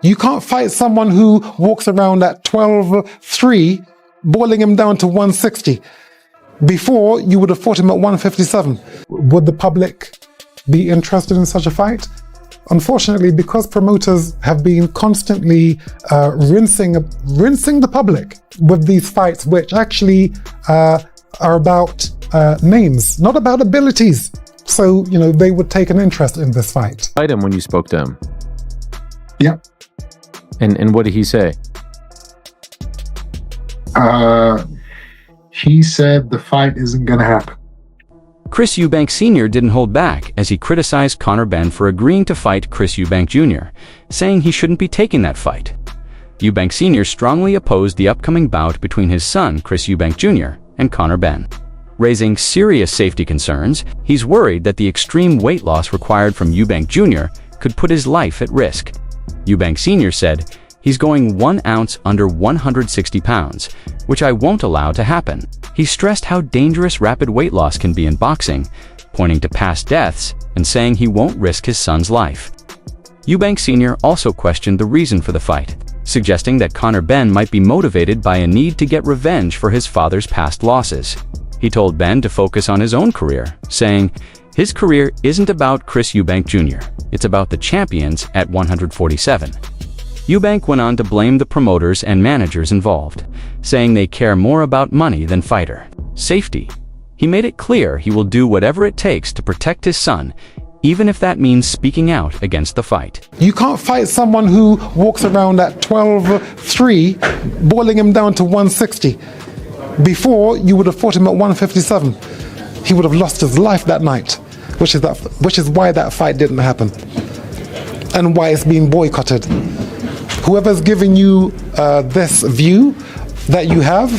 You can't fight someone who walks around at 12-3, boiling him down to 160. Before, you would have fought him at 157. Would the public be interested in such a fight? Unfortunately, because promoters have been constantly rinsing the public with these fights, which actually are about names, not about abilities. So, they would take an interest in this fight. Fight him when you spoke to him. Yeah. And what did he say? He said the fight isn't going to happen. Chris Eubank Sr. didn't hold back as he criticized Conor Benn for agreeing to fight Chris Eubank Jr., saying he shouldn't be taking that fight. Eubank Sr. strongly opposed the upcoming bout between his son, Chris Eubank Jr., and Conor Benn. Raising serious safety concerns, he's worried that the extreme weight loss required from Eubank Jr. could put his life at risk. Eubank Sr. said, "He's going 1 ounce under 160 pounds, which I won't allow to happen." He stressed how dangerous rapid weight loss can be in boxing, pointing to past deaths and saying he won't risk his son's life. Eubank Sr. also questioned the reason for the fight, suggesting that Conor Benn might be motivated by a need to get revenge for his father's past losses. He told Benn to focus on his own career, saying, "His career isn't about Chris Eubank Jr., it's about the champions at 147. Eubank went on to blame the promoters and managers involved, saying they care more about money than fighter safety. He made it clear he will do whatever it takes to protect his son, even if that means speaking out against the fight. You can't fight someone who walks around at 12-3, boiling him down to 160. Before, you would have fought him at 157. He would have lost his life that night, which is why that fight didn't happen, and why it's being boycotted. Whoever's giving you this view that you have,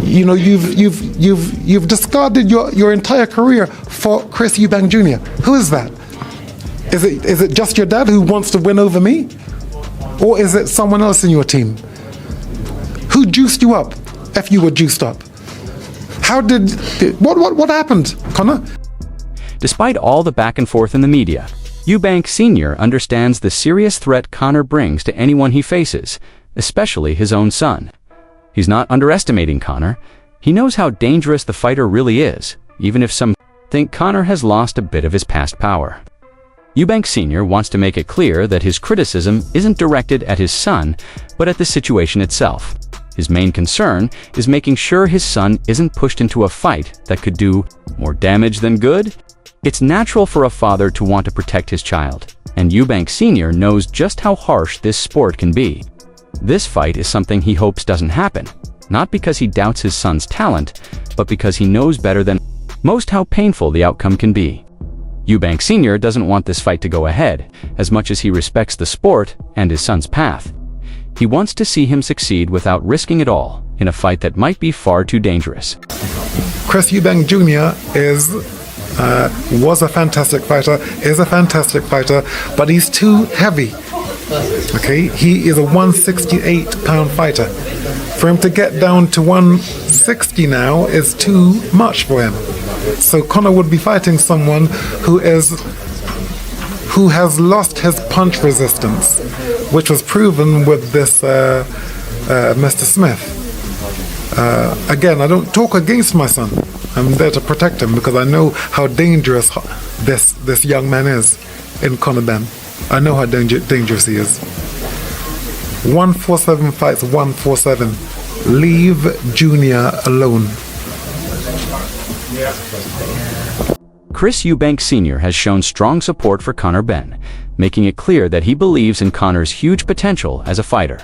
you've discarded your entire career for Chris Eubank Jr. Who is that? Is it just your dad who wants to win over me, or is it someone else in your team? Who juiced you up? If you were juiced up, what happened, Conor? Despite all the back and forth in the media, Eubank Sr. understands the serious threat Conor brings to anyone he faces, especially his own son. He's not underestimating Conor. He knows how dangerous the fighter really is, even if some think Conor has lost a bit of his past power. Eubank Sr. wants to make it clear that his criticism isn't directed at his son, but at the situation itself. His main concern is making sure his son isn't pushed into a fight that could do more damage than good. It's natural for a father to want to protect his child, and Eubank Sr. knows just how harsh this sport can be. This fight is something he hopes doesn't happen, not because he doubts his son's talent, but because he knows better than most how painful the outcome can be. Eubank Sr. doesn't want this fight to go ahead, as much as he respects the sport and his son's path. He wants to see him succeed without risking it all in a fight that might be far too dangerous. Chris Eubank Jr. was a fantastic fighter, is a fantastic fighter, but he's too heavy. Okay, he is a 168-pound fighter. For him to get down to 160 now is too much for him. So Conor would be fighting someone who has lost his punch resistance, which was proven with this Mr. Smith. Again, I don't talk against my son. I'm there to protect him because I know how dangerous this young man is in Conor Benn. I know how dangerous he is. 147 fights 147. Leave Junior alone. Chris Eubank Sr. has shown strong support for Conor Benn, making it clear that he believes in Conor's huge potential as a fighter.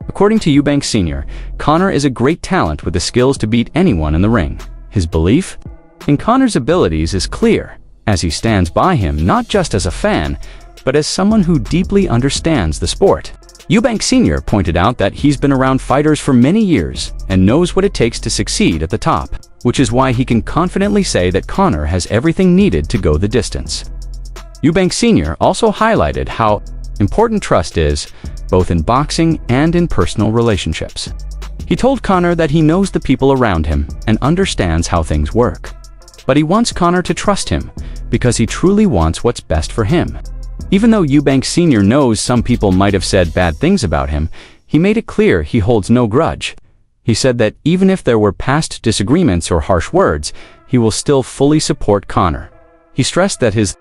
According to Eubank Sr., Conor is a great talent with the skills to beat anyone in the ring. His belief in Conor's abilities is clear, as he stands by him not just as a fan, but as someone who deeply understands the sport. Eubank Sr. pointed out that he's been around fighters for many years and knows what it takes to succeed at the top, which is why he can confidently say that Conor has everything needed to go the distance. Eubank Sr. also highlighted how important trust is, both in boxing and in personal relationships. He told Conor that he knows the people around him and understands how things work. But he wants Conor to trust him because he truly wants what's best for him. Even though Eubank Sr. knows some people might have said bad things about him, he made it clear he holds no grudge. He said that even if there were past disagreements or harsh words, he will still fully support Conor. He stressed that his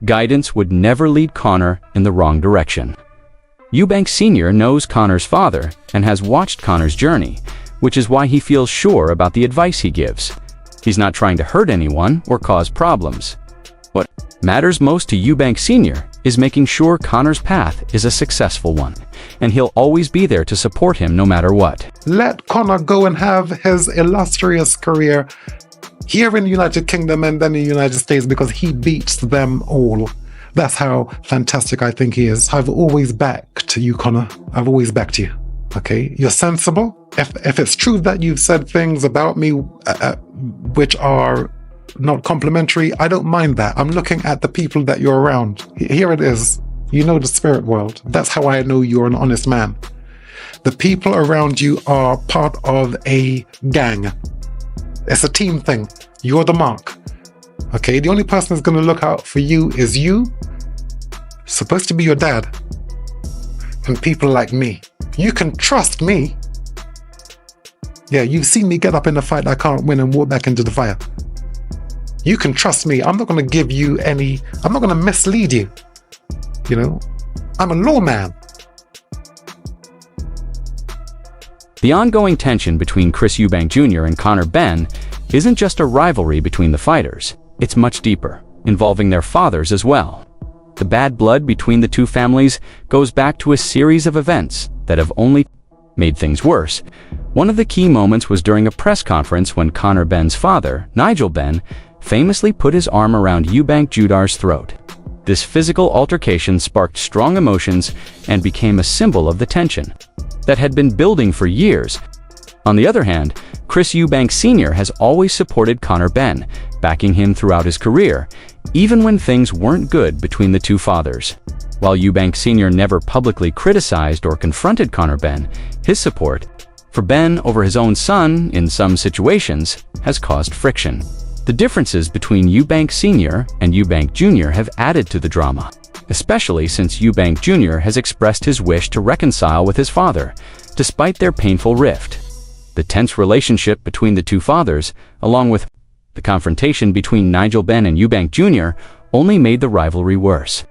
guidance would never lead Conor in the wrong direction. Eubank Sr. knows Conor's father and has watched Conor's journey, which is why he feels sure about the advice he gives. He's not trying to hurt anyone or cause problems. What matters most to Eubank Sr. is making sure Conor's path is a successful one, and he'll always be there to support him no matter what. Let Conor go and have his illustrious career here in the United Kingdom and then in the United States, because he beats them all. That's how fantastic I think he is. I've always backed you, Conor. I've always backed you. Okay? You're sensible. If it's true that you've said things about me which are not complimentary, I don't mind that. I'm looking at the people that you're around. Here it is. You know the spirit world. That's how I know you're an honest man. The people around you are part of a gang. It's a team thing. You're the mark. Okay? The only person that's going to look out for you is you. Supposed to be your dad. And people like me. You can trust me. Yeah, you've seen me get up in a fight I can't win and walk back into the fire. You can trust me. I'm not going to give you any... I'm not going to mislead you. You know? I'm a lawman. The ongoing tension between Chris Eubank Jr. and Conor Benn isn't just a rivalry between the fighters. It's much deeper, involving their fathers as well. The bad blood between the two families goes back to a series of events that have only made things worse. One of the key moments was during a press conference when Conor Benn's father, Nigel Benn, famously put his arm around Eubank Jr.'s throat. This physical altercation sparked strong emotions and became a symbol of the tension that had been building for years. On the other hand, Chris Eubank Sr. has always supported Conor Benn, backing him throughout his career, even when things weren't good between the two fathers. While Eubank Sr. never publicly criticized or confronted Conor Benn, his support for Benn over his own son in some situations has caused friction. The differences between Eubank Sr. and Eubank Jr. have added to the drama, especially since Eubank Jr. has expressed his wish to reconcile with his father, despite their painful rift. The tense relationship between the two fathers, along with the confrontation between Nigel Benn and Eubank Jr., only made the rivalry worse.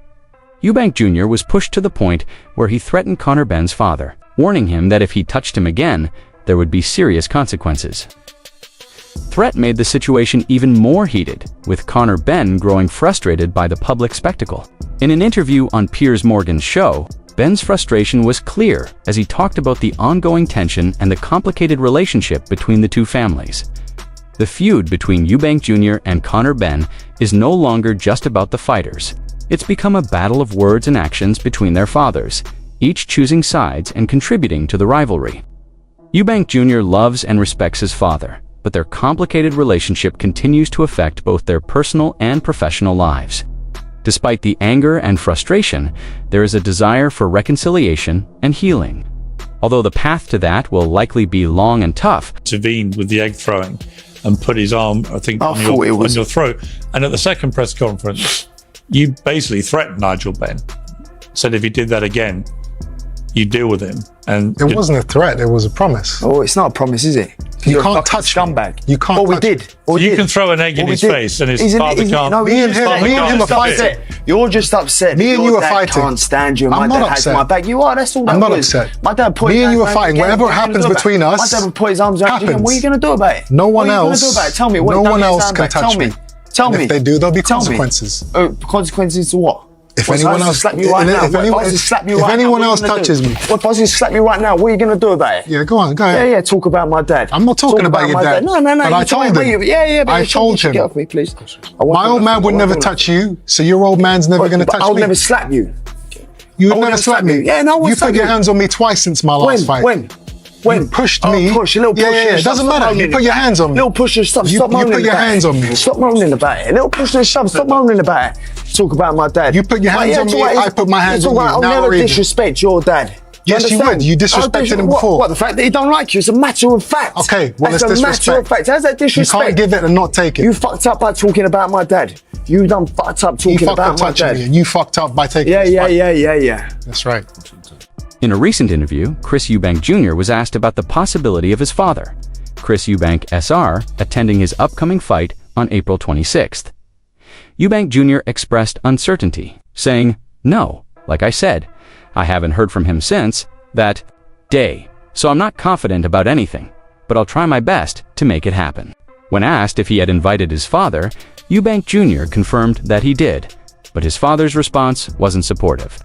Eubank Jr. was pushed to the point where he threatened Conor Benn's father, warning him that if he touched him again, there would be serious consequences. Threat made the situation even more heated, with Conor Benn growing frustrated by the public spectacle. In an interview on Piers Morgan's show, Benn's frustration was clear as he talked about the ongoing tension and the complicated relationship between the two families. The feud between Eubank Jr. and Conor Benn is no longer just about the fighters. It's become a battle of words and actions between their fathers, each choosing sides and contributing to the rivalry. Eubank Jr. loves and respects his father, but their complicated relationship continues to affect both their personal and professional lives. Despite the anger and frustration, there is a desire for reconciliation and healing. Although the path to that will likely be long and tough. Intervened with the egg throwing and put his arm, I think, on your throat. And at the second press conference, you basically threatened Nigel Benn. Said if he did that again, you deal with him. And it wasn't a threat, it was a promise. Oh, it's not a promise, is it? You can't touch scumbag. You can't. We did. You can throw an egg in his face and his father can't. No, me and him are fighting. You're just upset. Me and you are fighting. Can't stand you. I'm My not dad has upset. my back. You are. That's all that I'm not was. upset. My dad put. Me and you are fighting. Whatever happens between us. My dad would put his arms around you. What are you going to do about it? No one else. What are you going to do about it? Tell me. No one else can touch me. Tell me. If they do, there'll be consequences. Consequences to what? If anyone else slap you right now, if anyone else touches me, if I was to slap you right now, what are you going to do about it? Yeah, go on, go ahead. Yeah, talk about my dad. I'm not talking about your dad. No. But I told him. I told him. Get off me, please. My old man would never touch you, so your old man's never going to touch me. I'll never slap you. You would never slap me. Yeah, no, you put your hands on me twice since my last fight. When? You pushed me. Push, a little push. Yeah, it doesn't matter. You put your hands on me. Little push and stop moaning about it. You put your hands on me. Stop moaning about it. Little push and shove, stop moaning about it. Talk about my dad. You put your hands on me, I put my hands on you. I'll never disrespect your dad. Yes, you would. You disrespected him before. What, the fact that he don't like you? It's a matter of fact. Okay, well, it's a disrespect. matter of fact. How's that You disrespect? can't give it and not take it. You fucked up by talking about my dad. You done fucked up You talking fucked up about my touching dad. me, and you fucked up by taking Yeah, his yeah, fight. yeah. That's right. In a recent interview, Chris Eubank Jr. was asked about the possibility of his father, Chris Eubank Sr., attending his upcoming fight on April 26th. Eubank Jr. expressed uncertainty, saying, "No, like I said, I haven't heard from him since that day, so I'm not confident about anything, but I'll try my best to make it happen." When asked if he had invited his father, Eubank Jr. confirmed that he did, but his father's response wasn't supportive.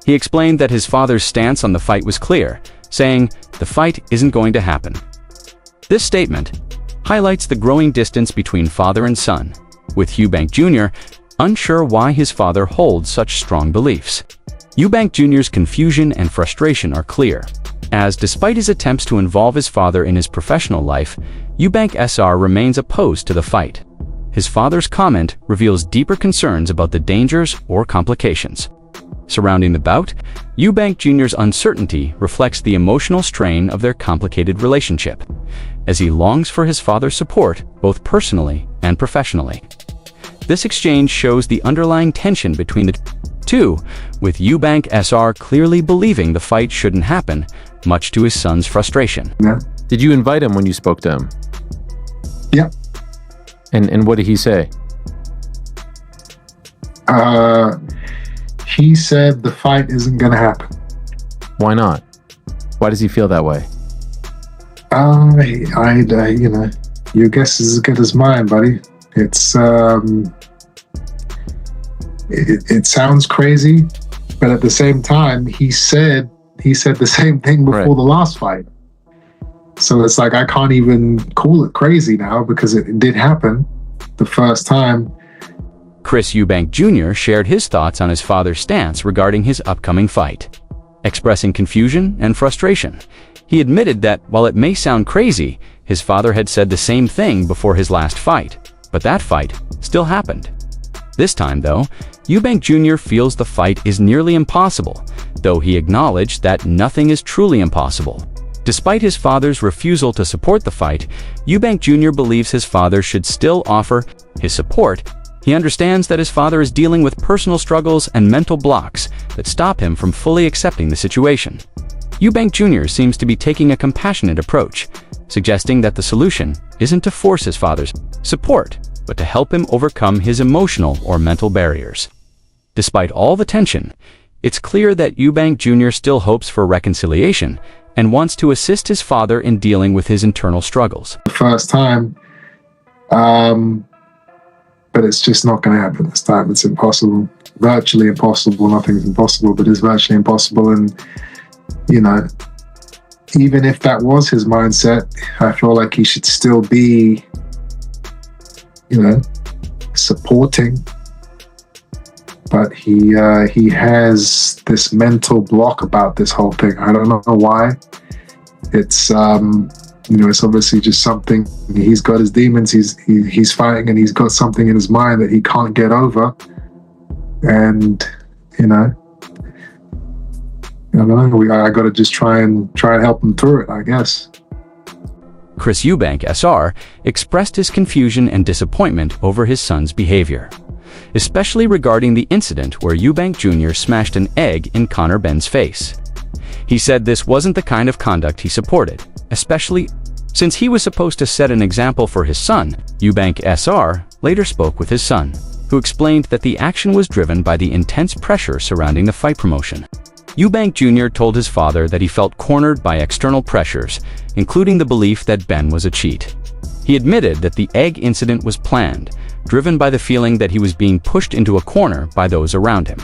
He explained that his father's stance on the fight was clear, saying, "The fight isn't going to happen." This statement highlights the growing distance between father and son, with Eubank Jr. unsure why his father holds such strong beliefs. Eubank Jr.'s confusion and frustration are clear, as despite his attempts to involve his father in his professional life, Eubank Sr. remains opposed to the fight. His father's comment reveals deeper concerns about the dangers or complications. Surrounding the bout, Eubank Jr.'s uncertainty reflects the emotional strain of their complicated relationship, as he longs for his father's support both personally and professionally. This exchange shows the underlying tension between the two, with Eubank Sr. clearly believing the fight shouldn't happen, much to his son's frustration. Yeah. Did you invite him when you spoke to him? Yeah. And what did he say? He said the fight isn't going to happen. Why not? Why does he feel that way? You know, your guess is as good as mine, buddy. It's it sounds crazy, but at the same time, he said the same thing before Right. the last fight. So it's like I can't even call it crazy now because it did happen the first time. Chris Eubank Jr. shared his thoughts on his father's stance regarding his upcoming fight. Expressing confusion and frustration, he admitted that while it may sound crazy, his father had said the same thing before his last fight, but that fight still happened. This time, though, Eubank Jr. feels the fight is nearly impossible, though he acknowledged that nothing is truly impossible. Despite his father's refusal to support the fight, Eubank Jr. believes his father should still offer his support. He understands that his father is dealing with personal struggles and mental blocks that stop him from fully accepting the situation. Eubank Jr. seems to be taking a compassionate approach, suggesting that the solution isn't to force his father's support, but to help him overcome his emotional or mental barriers. Despite all the tension, it's clear that Eubank Jr. still hopes for reconciliation and wants to assist his father in dealing with his internal struggles. The first time, but it's just not going to happen this time. It's impossible, virtually impossible. Nothing's impossible, but it's virtually impossible. And, you know, even if that was his mindset, I feel like he should still be, you know, supporting. But he has this mental block about this whole thing. I don't know why. It's you know, it's obviously just something. He's got his demons. He's fighting, and he's got something in his mind that he can't get over. And you know, I don't know. I got to just try and help him through it, I guess. Chris Eubank Sr. expressed his confusion and disappointment over his son's behavior, especially regarding the incident where Eubank Jr. smashed an egg in Conor Benn's face. He said this wasn't the kind of conduct he supported, especially since he was supposed to set an example for his son. Eubank Sr. later spoke with his son, who explained that the action was driven by the intense pressure surrounding the fight promotion. Eubank Jr. told his father that he felt cornered by external pressures, including the belief that Ben was a cheat. He admitted that the egg incident was planned, driven by the feeling that he was being pushed into a corner by those around him.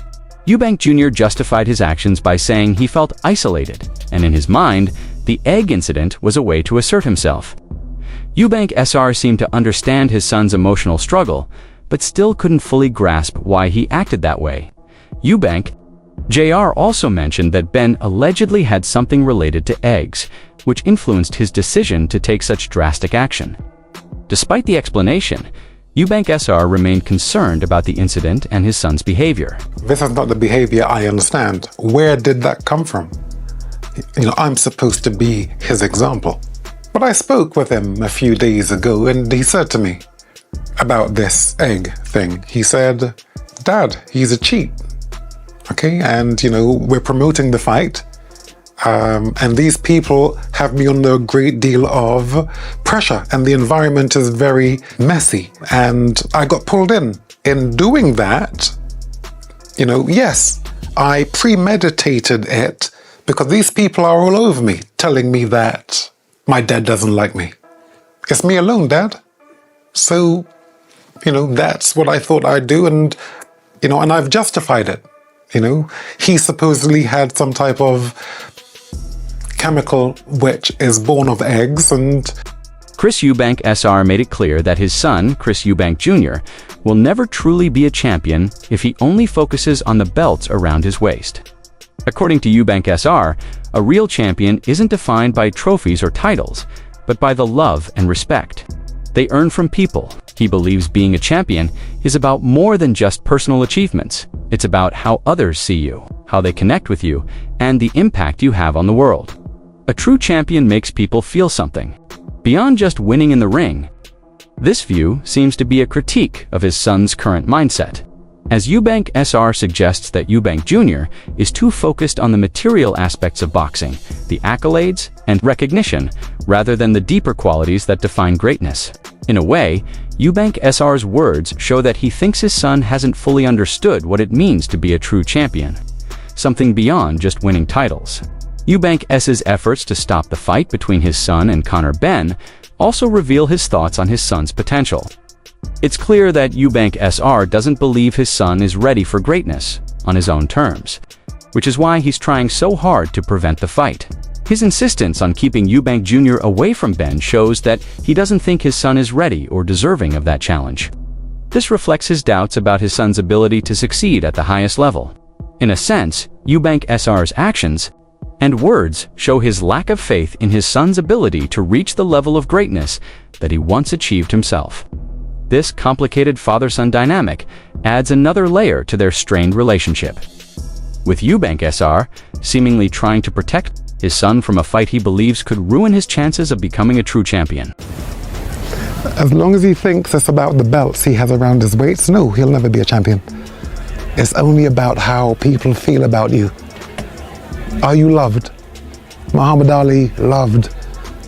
Eubank Jr. justified his actions by saying he felt isolated, and in his mind, the egg incident was a way to assert himself. Eubank Sr. seemed to understand his son's emotional struggle, but still couldn't fully grasp why he acted that way. Eubank Jr. also mentioned that Ben allegedly had something related to eggs, which influenced his decision to take such drastic action. Despite the explanation, Eubank Sr. remained concerned about the incident and his son's behavior. This is not the behavior I understand. Where did that come from? I'm supposed to be his example. But I spoke with him a few days ago and he said to me about this egg thing. He said, Dad, he's a cheat. Okay, and we're promoting the fight. And these people have me under a great deal of pressure and the environment is very messy. And I got pulled in. In doing that, yes, I premeditated it because these people are all over me telling me that my dad doesn't like me. It's me alone, Dad. So, that's what I thought I'd do. And I've justified it. He supposedly had some type of chemical which is born of eggs and... Chris Eubank Sr. made it clear that his son, Chris Eubank Jr., will never truly be a champion if he only focuses on the belts around his waist. According to Eubank Sr., a real champion isn't defined by trophies or titles, but by the love and respect they earn from people. He believes being a champion is about more than just personal achievements. It's about how others see you, how they connect with you, and the impact you have on the world. A true champion makes people feel something, beyond just winning in the ring. This view seems to be a critique of his son's current mindset, as Eubank Sr. suggests that Eubank Jr. is too focused on the material aspects of boxing, the accolades and recognition, rather than the deeper qualities that define greatness. In a way, Eubank Sr.'s words show that he thinks his son hasn't fully understood what it means to be a true champion, something beyond just winning titles. Eubank S's efforts to stop the fight between his son and Conor Benn also reveal his thoughts on his son's potential. It's clear that Eubank Sr. doesn't believe his son is ready for greatness on his own terms, which is why he's trying so hard to prevent the fight. His insistence on keeping Eubank Jr. away from Benn shows that he doesn't think his son is ready or deserving of that challenge. This reflects his doubts about his son's ability to succeed at the highest level. In a sense, Eubank Sr.'s actions and words show his lack of faith in his son's ability to reach the level of greatness that he once achieved himself. This complicated father-son dynamic adds another layer to their strained relationship, with Eubank Sr. seemingly trying to protect his son from a fight he believes could ruin his chances of becoming a true champion. As long as he thinks it's about the belts he has around his waist, no, he'll never be a champion. It's only about how people feel about you. Are you loved? Muhammad Ali loved.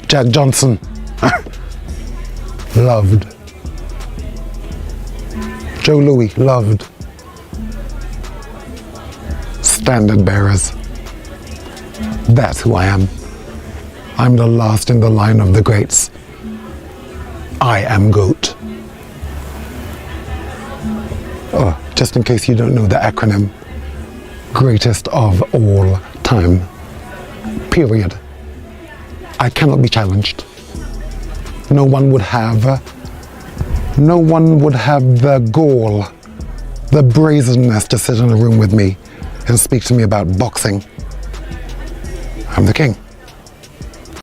Jack Johnson loved. Joe Louis loved. Standard bearers. That's who I am. I'm the last in the line of the greats. I am GOAT. Oh, just in case you don't know the acronym, greatest of all time. Period. I cannot be challenged. No one would have the gall, the brazenness to sit in a room with me and speak to me about boxing. I'm the king.